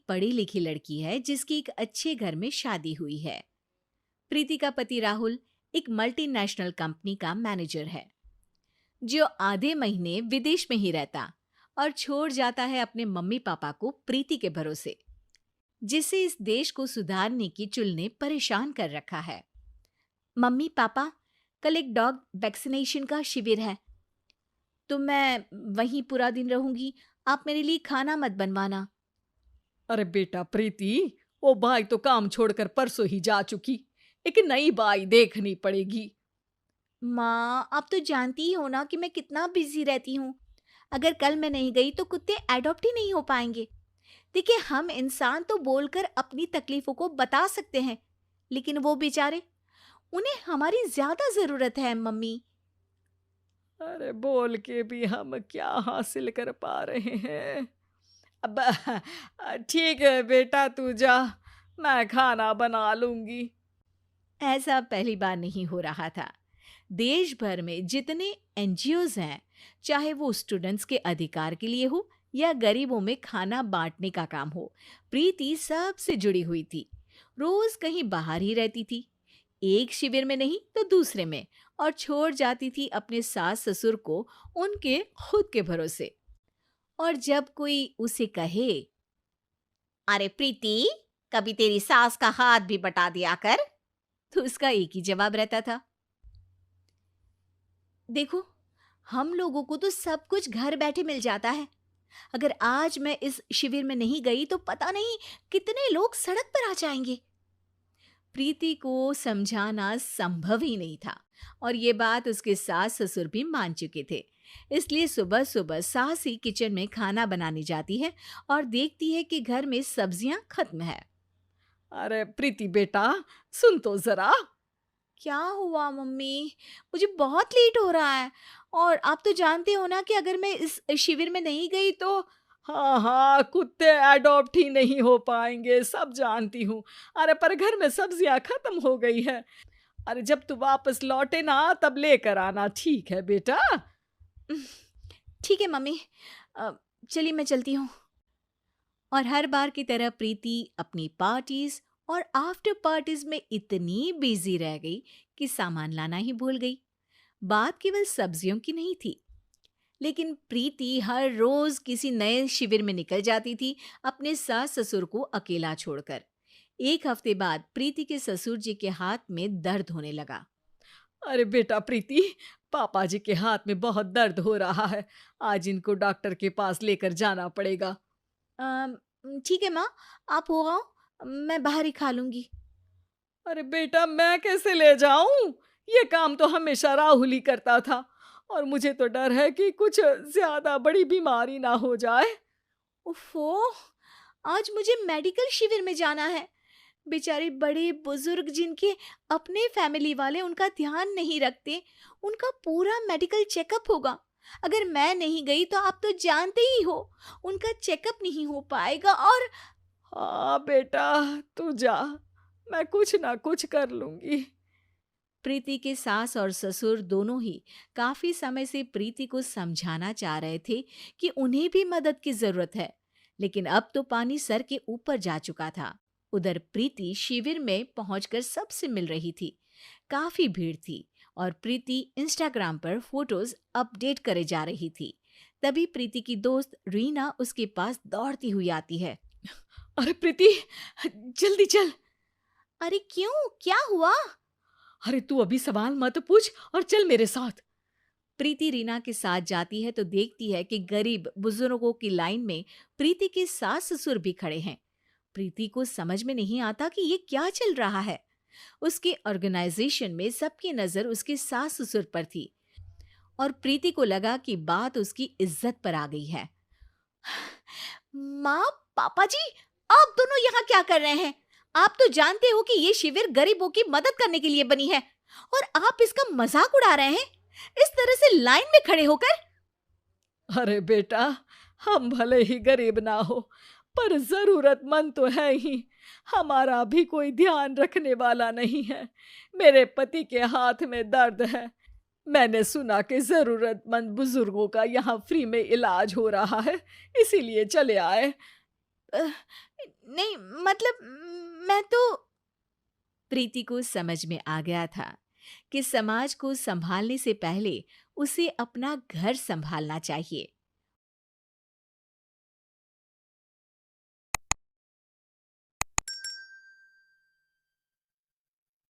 पढ़ी लिखी लड़की है जिसकी एक अच्छे घर में शादी हुई है। प्रीति का पति राहुल एक मल्टीनेशनल कंपनी का मैनेजर है, जो आधे महीने विदेश में ही रहता और छोड़ जाता है अपने मम्मी पापा को प्रीति के भरोसे, जिससे इस देश को सुधारने की चुल ने परेशान कर रखा है। मम्मी पापा, कल एक डॉग वैक्सीनेशन का शिविर है, तो मैं वहीं पूरा दिन रहूंगी। आप मेरे लिए खाना मत बनवाना। अरे बेटा प्रीति, वो बाई तो काम छोड़कर परसों ही जा चुकी। एक नई बाई देखनी पड़ेगी। माँ, आप तो जानती ही हो ना कि मैं कितना बिजी रहती हूँ। अगर कल मैं नहीं गई तो कुत्ते एडॉप्ट ही नहीं हो पाएंगे। देखिए, हम इंसान तो बोलकर अपनी तकलीफों को बता सकते हैं, लेकिन वो बेचारे, उन्हें हमारी ज्यादा जरूरत है मम्मी। अरे बोल के भी हम क्या हासिल कर पा रहे हैं। अब ठीक है बेटा, तू जा, मैं खाना बना लूंगी। ऐसा पहली बार नहीं हो रहा था। देश भर में जितने एनजीओज हैं, चाहे वो स्टूडेंट्स के अधिकार के लिए हो या गरीबों में खाना बांटने का काम हो, प्रीति सबसे जुड़ी हुई थी। रोज कहीं बाहर ही रहती थी, एक शिविर में नहीं तो दूसरे में, और छोड़ जाती थी अपने सास ससुर को उनके खुद के भरोसे। और जब कोई उसे कहे, अरे प्रीति, कभी तेरी सास का हाथ भी बटा दिया कर, तो उसका एक ही जवाब रहता था, देखो, हम लोगों को तो सब कुछ घर बैठे मिल जाता है। अगर आज मैं इस शिविर में नहीं गई तो पता नहीं कितने लोग सड़क पर आ जाएंगे। प्रीति को समझाना संभव ही नहीं था, और ये बात उसके सास ससुर भी मान चुके थे। इसलिए सुबह सुबह सास ही किचन में खाना बनाने जाती है और देखती है कि घर में सब्जियां खत्म है। अरे प्रीति बेटा, सुन तो जरा। क्या हुआ मम्मी? मुझे बहुत लेट हो रहा है, और आप तो जानते हो ना कि अगर मैं इस शिविर में नहीं गई तो। हाँ हाँ, कुत्ते एडॉप्ट ही नहीं हो पाएंगे, सब जानती हूँ। अरे पर घर में सब्जियां खत्म हो गई है। अरे जब तू वापस लौटे ना तब लेकर आना, ठीक है बेटा। ठीक है मम्मी, अ, चलिए मैं चलती हूँ। और हर बार की तरह प्रीति अपनी पार्टीज और आफ्टर पार्टीज में इतनी बिजी रह गई कि सामान लाना ही भूल गई। बात केवल सब्जियों की नहीं थी, लेकिन प्रीति हर रोज किसी नए शिविर में निकल जाती थी, अपने सास ससुर को अकेला छोड़कर। एक हफ्ते बाद प्रीति के ससुर जी के हाथ में दर्द होने लगा। अरे बेटा प्रीति, पापा जी के हाथ में बहुत दर्द हो रहा है। आज इनको डॉक्टर के पास लेकर जाना पड़ेगा। "अम, ठीक है माँ, आप हो आओ, मैं बाहर ही खा लूंगी। अरे बेटा, मैं कैसे ले जाऊं? ये काम तो हमेशा राहुल ही करता था, और मुझे तो डर है कि कुछ ज्यादा बड़ी बीमारी ना हो जाए। उफ़ो! आज मुझे मेडिकल शिविर में जाना है। बेचारे बड़े बुजुर्ग जिनके अपने फैमिली वाले उनका ध्यान नहीं रखते, उनका पूरा मेडिकल चेकअप होगा। अगर मैं नहीं गई तो आप तो जानते ही हो, उनका चेकअप नहीं हो पाएगा। और हाँ बेटा, तू जा, मैं कुछ ना कुछ कर लूंगी। प्रीति के सास और ससुर दोनों ही काफी समय से प्रीति को समझाना चाह रहे थे कि उन्हें भी मदद की जरूरत है, लेकिन अब तो पानी सर के ऊपर जा चुका था। उधर प्रीति शिविर में पहुंचकर सबसे मिल रही थी। काफी भीड़ थी और प्रीति इंस्टाग्राम पर फोटोज अपडेट करे जा रही थी। तभी प्रीति की दोस्त रीना उसके पास दौड़ती हुई आती है। अरे प्रीति, जल्दी चल। अरे क्यों, क्या हुआ? अरे तू अभी सवाल मत पूछ और चल मेरे साथ। प्रीति रीना के साथ जाती है तो देखती है कि गरीब बुजुर्गों की लाइन में प्रीति के सास ससुर भी खड़े हैं। प्रीति को समझ में नहीं आता कि ये क्या चल रहा है। उसके ऑर्गेनाइजेशन में सबकी नजर उसके सास ससुर पर थी, और प्रीति को लगा कि बात उसकी इज्जत पर आ गई है। माँ, पापा जी, आप दोनों यहाँ क्या कर रहे हैं? आप तो जानते हो कि ये शिविर गरीबों की मदद करने के लिए बनी है, और आप इसका मजाक उड़ा रहे हैं इस तरह से लाइन में खड़े होकर। अरे बेटा, हम भले ही गरीब ना हो, पर जरूरतमंद तो है ही। हमारा भी कोई ध्यान रखने वाला नहीं है। मेरे पति के हाथ में दर्द है। मैंने सुना कि जरूरतमंद बुजुर्गों का यहाँ फ्री में इलाज हो रहा है, इसीलिए चले आए। अ, नहीं, मतलब मैं तो प्रीति को समझ में आ गया था कि समाज को संभालने से पहले उसे अपना घर संभालना चाहिए।